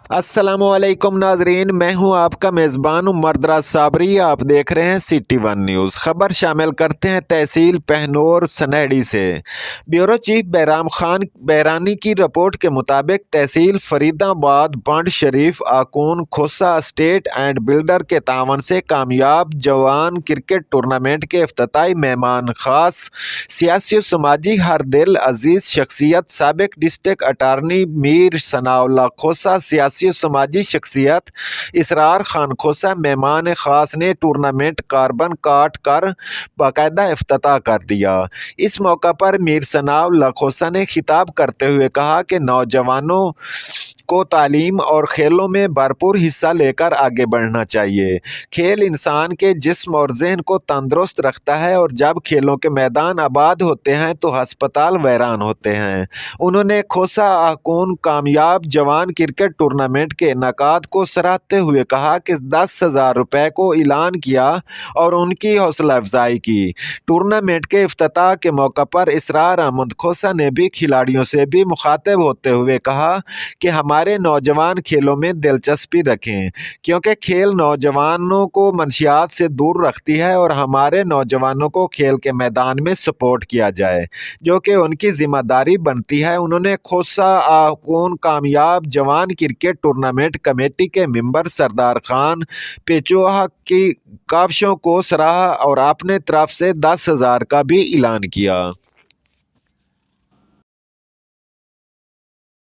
अस्सलामुअलैकुम नाजरीन, मैं हूं आपका मेज़बान मर्दराज साबरी। आप देख रहे हैं सिटी वन न्यूज़। खबर शामिल करते हैं तहसील पहनौर सनहड़ी से। ब्यूरो चीफ बहराम खान बहरानी की रिपोर्ट के मुताबिक तहसील फरीदाबाद बंड शरीफ आकून खोसा स्टेट एंड बिल्डर के तावन से कामयाब जवान क्रिकेट टूर्नामेंट के इफ्तिताई मेहमान खास सियासी समाजी हर दिल अजीज शख्सियत साबिक डिस्ट्रिक्ट अटारनी मीर सनाउल्लाह खोसा, सियासी समाजी शख्सियत इसरार खान खोसा मेहमान खास ने टूर्नामेंट कार्बन काट कर बाकायदा इफ्तिताह कर दिया। इस मौका पर मीर सनाउल्लाह खोसा ने खिताब करते हुए कहा कि नौजवानों को तालीम और खेलों में भरपूर हिस्सा लेकर आगे बढ़ना चाहिए। खेल इंसान के जिस्म और जहन को तंदुरुस्त रखता है और जब खेलों के मैदान आबाद होते हैं तो अस्पताल वीरान होते हैं। उन्होंने खोसा आकून कामयाब जवान क्रिकेट टूर्नामेंट के इनेकाद को सराहते हुए कहा कि 10,000 रुपये को ऐलान किया और उनकी हौसला अफजाई की। टूर्नामेंट के इफ्तिताह के मौका पर इसरार अहमद खोसा ने भी खिलाड़ियों से भी मुखातिब होते हुए कहा कि हमारे नौजवान खेलों में दिलचस्पी रखें, क्योंकि खेल नौजवानों को मंशियात से दूर रखती है और हमारे नौजवानों को खेल के मैदान में सपोर्ट किया जाए, जो कि उनकी जिम्मेदारी बनती है। उन्होंने खोसा आकून कामयाब जवान क्रिकेट टूर्नामेंट कमेटी के मेंबर सरदार खान पेचोहा की काविशों को सराहा और अपने तरफ से 10,000 का भी ऐलान किया।